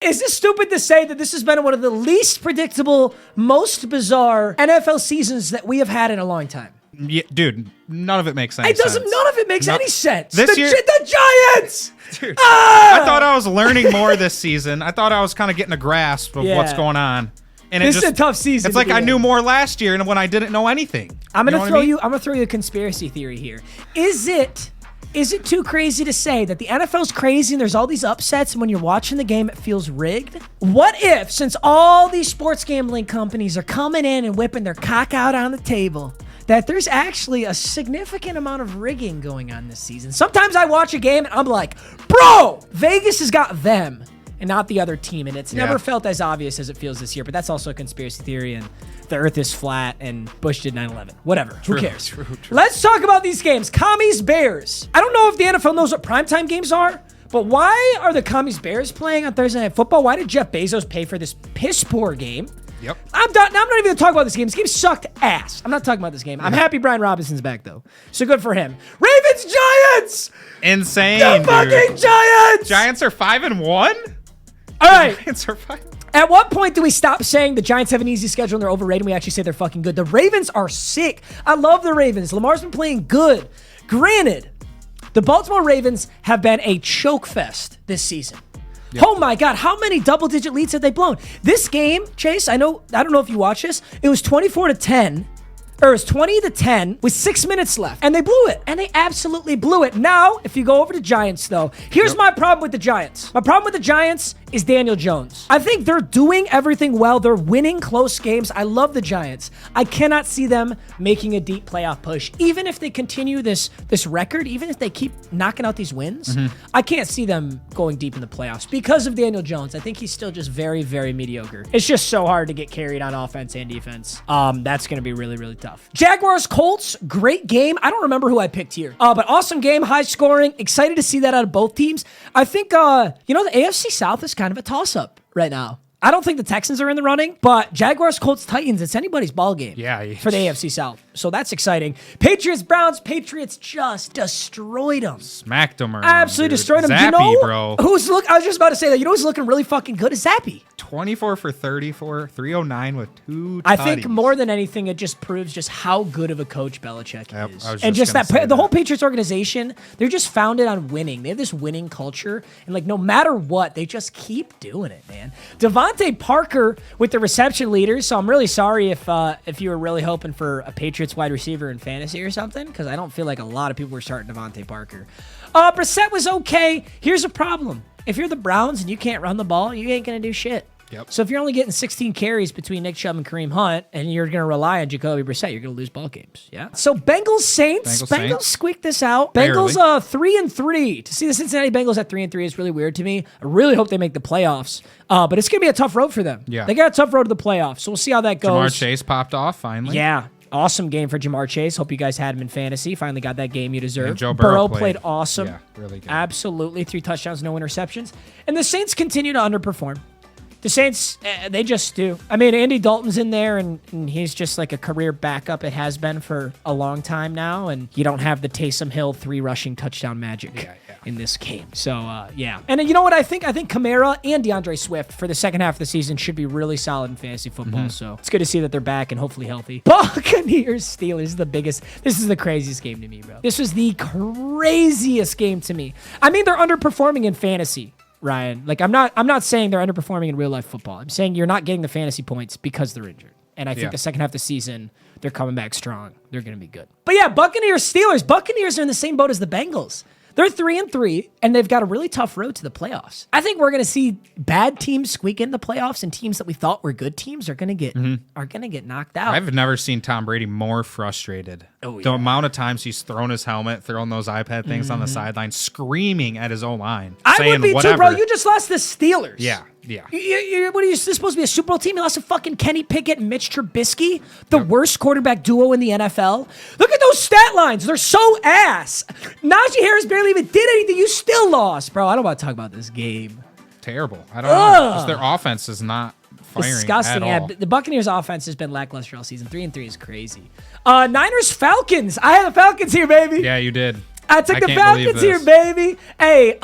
Is this stupid to say that this has been one of the least predictable, most bizarre NFL seasons that we have had in a long time? Yeah, dude, none of it makes any sense. None of it makes any sense. This year, the Giants! Dude, I thought I was learning more this season. I thought I was kind of getting a grasp of what's going on. And this is a tough season. It's like I knew more last year and when I didn't know anything. I'm gonna throw you a conspiracy theory here. Is it too crazy to say that the NFL's crazy and there's all these upsets and when you're watching the game it feels rigged? What if, since all these sports gambling companies are coming in and whipping their cock out on the table, that there's actually a significant amount of rigging going on this season? Sometimes I watch a game and I'm like, bro, Vegas has got them and not the other team, and it's never felt as obvious as it feels this year, but that's also a conspiracy theory, and the earth is flat, and Bush did 9/11. Whatever. Who cares? True. Let's talk about these games. Commies, Bears. I don't know if the NFL knows what primetime games are, but why are the Commies Bears playing on Thursday Night Football? Why did Jeff Bezos pay for this piss-poor game? Yep. I'm not even going to talk about this game. This game sucked ass. I'm not talking about this game. I'm happy Brian Robinson's back, though. So good for him. Ravens, Giants! Insane, the fucking Giants! Giants are 5-1? All right. Giants are 5. At what point do we stop saying the Giants have an easy schedule and they're overrated and we actually say they're fucking good? The Ravens are sick. I love the Ravens. Lamar's been playing good. Granted, the Baltimore Ravens have been a choke fest this season. Yep. Oh my God, how many double-digit leads have they blown? This game, Chase, I don't know if you watch this. It was 24-10. Or it was 20-10 with 6 minutes left. And they blew it. And they absolutely blew it. Now, if you go over to Giants, though, here's my problem with the Giants. My problem with the Giants is Daniel Jones. I think they're doing everything well. They're winning close games. I love the Giants. I cannot see them making a deep playoff push. Even if they continue this record, even if they keep knocking out these wins, I can't see them going deep in the playoffs because of Daniel Jones. I think he's still just very, very mediocre. It's just so hard to get carried on offense and defense. That's going to be really, really tough. Jaguars, Colts, great game. I don't remember who I picked here, but awesome game, high scoring. Excited to see that out of both teams. I think, the AFC South is kind of a toss-up right now. I don't think the Texans are in the running, but Jaguars, Colts, Titans, it's anybody's ball game for the AFC South. So that's exciting. Patriots, Browns, Patriots just destroyed them. Smacked them around. Absolutely destroyed them. Zappy, bro. I was just about to say that. You know who's looking really fucking good is Zappy. 24 for 34, 309 with 2 I think more than anything, it just proves just how good of a coach Belichick is. And just the whole Patriots organization, they're just founded on winning. They have this winning culture, and like no matter what, they just keep doing it, man. Devontae Parker with the reception leaders, so I'm really sorry if you were really hoping for a Patriots wide receiver in fantasy or something, because I don't feel like a lot of people were starting Devontae Parker. Brissett was okay. Here's a problem. If you're the Browns and you can't run the ball, you ain't going to do shit. Yep. So if you're only getting 16 carries between Nick Chubb and Kareem Hunt, and you're going to rely on Jacoby Brissett, you're going to lose ball games. Yeah. So Bengals Saints. Bengals squeaked this out. Barely. Bengals 3-3. To see the Cincinnati Bengals at 3-3 is really weird to me. I really hope they make the playoffs. But it's going to be a tough road for them. Yeah. They got a tough road to the playoffs. So we'll see how that goes. Jamar Chase popped off finally. Yeah. Awesome game for Jamar Chase. Hope you guys had him in fantasy. Finally got that game you deserve. And Joe Burrow played awesome. Yeah, really good. Absolutely. 3 touchdowns, no interceptions. And the Saints continue to underperform. The Saints, they just do. I mean, Andy Dalton's in there, and he's just like a career backup. It has been for a long time now, and you don't have the Taysom Hill 3 rushing touchdown magic in this game. So, yeah. And you know what I think? I think Kamara and DeAndre Swift for the second half of the season should be really solid in fantasy football. So it's good to see that they're back and hopefully healthy. Buccaneers, Steelers, this is the craziest game to me, bro. This was the craziest game to me. I mean, they're underperforming in fantasy. Ryan, like I'm not saying they're underperforming in real life football. I'm saying you're not getting the fantasy points because they're injured. And I think the second half of the season, they're coming back strong. They're going to be good. But yeah, Buccaneers, Steelers. Buccaneers are in the same boat as the Bengals. They're 3-3, and they've got a really tough road to the playoffs. I think we're going to see bad teams squeak in the playoffs, and teams that we thought were good teams are going to get knocked out. I've never seen Tom Brady more frustrated. Oh, yeah. The amount of times he's thrown his helmet, thrown those iPad things on the sideline, screaming at his O-line. I would be whatever. too, bro. You just lost the Steelers. Yeah. What are you supposed to be, a Super Bowl team? You lost to fucking Kenny Pickett and Mitch Trubisky, the worst quarterback duo in the NFL. Look at those stat lines. They're so ass. Najee Harris barely even did anything. You still lost. Bro, I don't want to talk about this game. Terrible. I don't know. Just their offense is not firing disgusting. at all. Yeah, the Buccaneers offense has been lackluster all season. 3-3 is crazy. Niners, Falcons. I had the Falcons here, baby. Yeah, you did. I took the Falcons here, baby. Hey,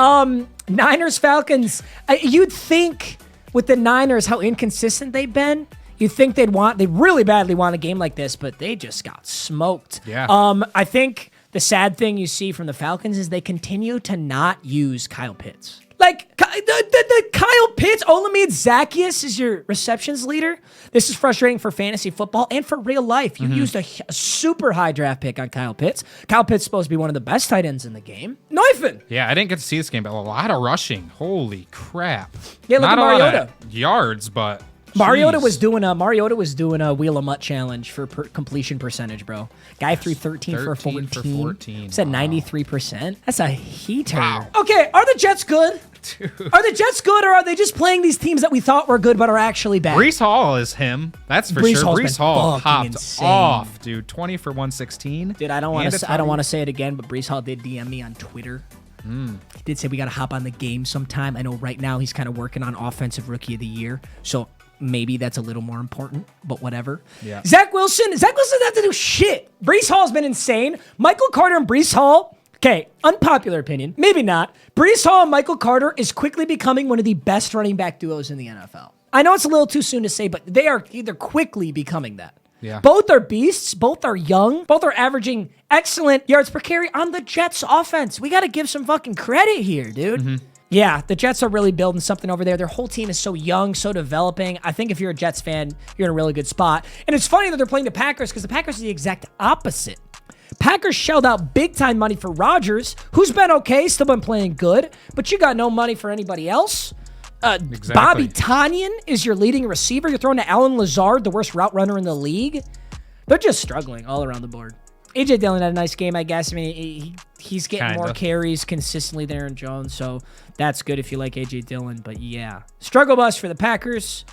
Niners, Falcons. You'd think with the Niners, how inconsistent they've been, you think they really badly want a game like this, but they just got smoked. Yeah. I think the sad thing you see from the Falcons is they continue to not use Kyle Pitts. Like, the Kyle Pitts, Olamide Zaccheaus is your receptions leader. This is frustrating for fantasy football and for real life. You used a super high draft pick on Kyle Pitts. Kyle Pitts is supposed to be one of the best tight ends in the game. Knifing. Yeah, I didn't get to see this game, but a lot of rushing. Holy crap. Yeah, look Not at a Mariota. lot of yards, but... Mariota jeez. was doing a Wheel 'em Up challenge for completion percentage, bro. Guy threw 13 for 14. Said 93%. That's a heater. Wow. Okay, are the Jets good? Dude. Are the Jets good, or are they just playing these teams that we thought were good but are actually bad? Brees Hall is him. That's for Brees sure. Hall's Brees been Hall fucking hopped insane. off, dude. 20 for 116. Dude, I don't want to say it again, but Brees Hall did DM me on Twitter. He did say we got to hop on the game sometime. I know right now he's kind of working on Offensive Rookie of the Year, so maybe that's a little more important, but whatever. Yeah. Zach Wilson doesn't have to do shit. Brees Hall's been insane. Michael Carter and Brees Hall, okay, unpopular opinion, maybe not. Brees Hall and Michael Carter is quickly becoming one of the best running back duos in the NFL. I know it's a little too soon to say, but they're quickly becoming that. Yeah. Both are beasts. Both are young. Both are averaging excellent yards per carry on the Jets offense. We got to give some fucking credit here, dude. Yeah, the Jets are really building something over there. Their whole team is so young, so developing. I think if you're a Jets fan, you're in a really good spot. And it's funny that they're playing the Packers because the Packers are the exact opposite. Packers shelled out big-time money for Rodgers, who's been okay, still been playing good, but you got no money for anybody else. Exactly. Bobby Tonyan is your leading receiver. You're throwing to Alan Lazard, the worst route runner in the league. They're just struggling all around the board. A.J. Dillon had a nice game, I guess. I mean, he's getting more carries consistently than Aaron Jones, so that's good if you like A.J. Dillon. But yeah, struggle bus for the Packers.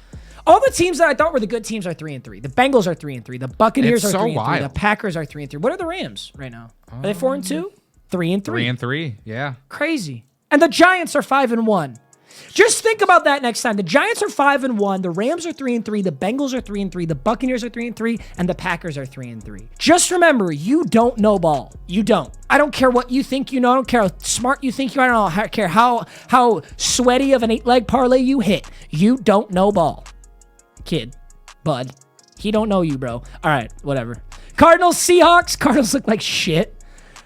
All the teams that I thought were the good teams are 3-3. The Bengals are 3-3. The Buccaneers are 3-3. The Packers are 3-3. What are the Rams right now? Are they 4-2? 3-3. 3-3, yeah. Crazy. And the Giants are 5-1. Just think about that next time. The Giants are 5-1. The Rams are 3-3. The Bengals are 3-3. The Buccaneers are 3-3, and the Packers are 3-3. Just remember, you don't know ball. You don't. I don't care what you think you know. I don't care how smart you think you are. I don't care how sweaty of an 8-leg parlay you hit. You don't know ball, kid, bud. He don't know you, bro. All right, whatever. Cardinals, Seahawks. Cardinals look like shit.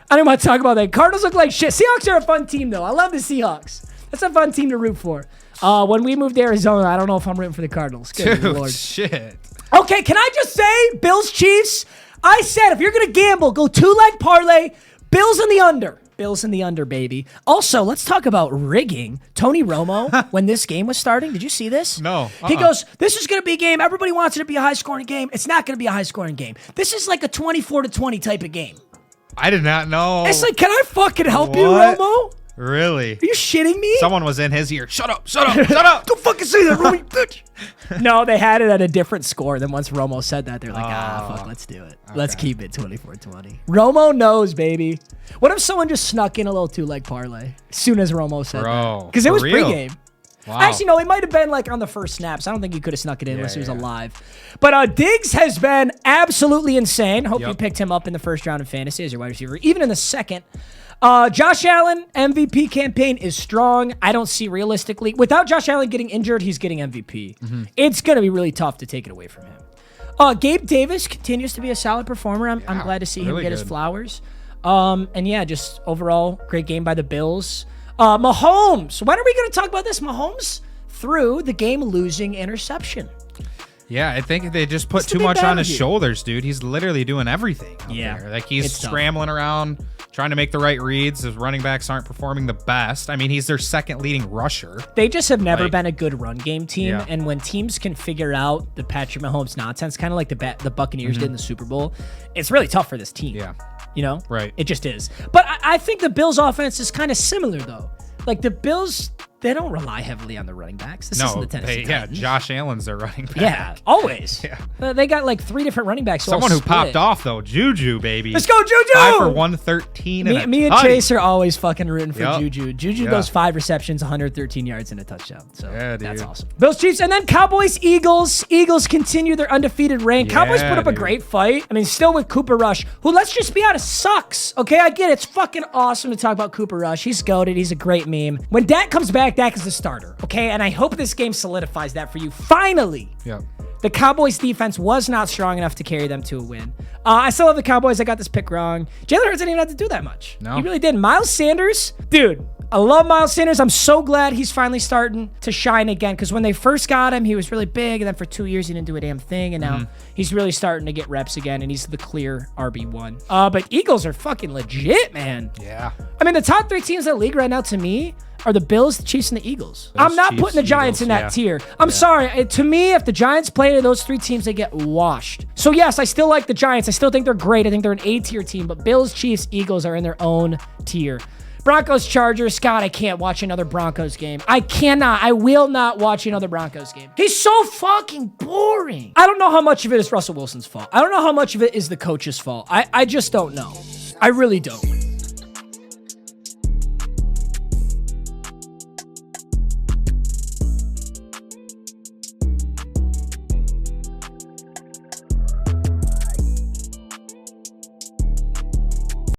I don't want to talk about that. Cardinals look like shit. Seahawks are a fun team, though. I love the Seahawks. That's a fun team to root for. When we moved to Arizona, I don't know if I'm rooting for the Cardinals. Good Dude, Lord. shit. Okay, can I just say, Bills, Chiefs? I said if you're going to gamble, go 2-leg parlay, Bills in the under. Bills in the under, baby. Also, let's talk about rigging. Tony Romo, when this game was starting, did you see this? No. He goes, this is going to be a game. Everybody wants it to be a high-scoring game. It's not going to be a high-scoring game. This is like a 24-20 type of game. I did not know. It's like, can I fucking help you, What? Romo? Really? Are you shitting me? Someone was in his ear. Shut up, shut up, shut up. Don't fucking say that, Romo, bitch. No, they had it at a different score. Then once Romo said that, they're like, fuck, let's do it. Okay. Let's keep it 24-20. Romo knows, baby. What if someone just snuck in a little 2-leg parlay as soon as Romo said that? Because it was pregame. Wow. Actually, no, it might have been like on the first snaps. I don't think you could have snuck it in unless he was alive. But Diggs has been absolutely insane. Hope you picked him up in the first round of fantasy as your wide receiver. Even in the second. Josh Allen, MVP campaign is strong. I don't see realistically. Without Josh Allen getting injured, he's getting MVP. It's going to be really tough to take it away from him. Gabe Davis continues to be a solid performer. I'm glad to see him get his flowers. And yeah, just overall, great game by the Bills. Mahomes. When are we going to talk about this? Mahomes threw the game-losing interception. Yeah, I think they just put too much on his shoulders, dude. He's literally doing everything out there. Like, he's scrambling around, trying to make the right reads. His running backs aren't performing the best. I mean, he's their second leading rusher. They just have never been a good run game team. Yeah. And when teams can figure out the Patrick Mahomes nonsense, kind of like the Buccaneers did in the Super Bowl, it's really tough for this team. Yeah. You know? Right. It just is. But I think the Bills' offense is kind of similar, though. Like, the Bills, they don't rely heavily on the running backs. This isn't the Tennessee Titans. Josh Allen's their running back. Yeah, always. They got like 3 different running backs. Someone who popped off, though, Juju, baby. Let's go, Juju! 5 for 113 Me and Chase are always fucking rooting for Juju. Juju goes 5 receptions, 113 yards, and a touchdown. So that's awesome. Bills, Chiefs, and then Cowboys, Eagles. Eagles continue their undefeated reign. Cowboys put up a great fight. I mean, still with Cooper Rush, who, let's just be honest, sucks. Okay, I get it. It's fucking awesome to talk about Cooper Rush. He's goated. He's a great meme. When Dak comes back, back Dak as the starter, okay? And I hope this game solidifies that for you. Finally. Yep. The Cowboys defense was not strong enough to carry them to a win. I still love the Cowboys. I got this pick wrong. Jalen Hurts didn't even have to do that much. No. He really didn't. Miles Sanders, dude, I love Miles Sanders. I'm so glad he's finally starting to shine again, because when they first got him, he was really big, and then for 2 years, he didn't do a damn thing, and now he's really starting to get reps again, and he's the clear RB1. But Eagles are fucking legit, man. Yeah. I mean, the top 3 teams in the league right now, to me, are the Bills, the Chiefs, and the Eagles. I'm not putting the Giants in that tier. I'm sorry. To me, if the Giants play those 3 teams, they get washed. So yes, I still like the Giants. I still think they're great. I think they're an A-tier team, but Bills, Chiefs, Eagles are in their own tier. Broncos, Chargers. Scott, I can't watch another Broncos game. I cannot. I will not watch another Broncos game. He's so fucking boring. I don't know how much of it is Russell Wilson's fault. I don't know how much of it is the coach's fault. I just don't know. I really don't.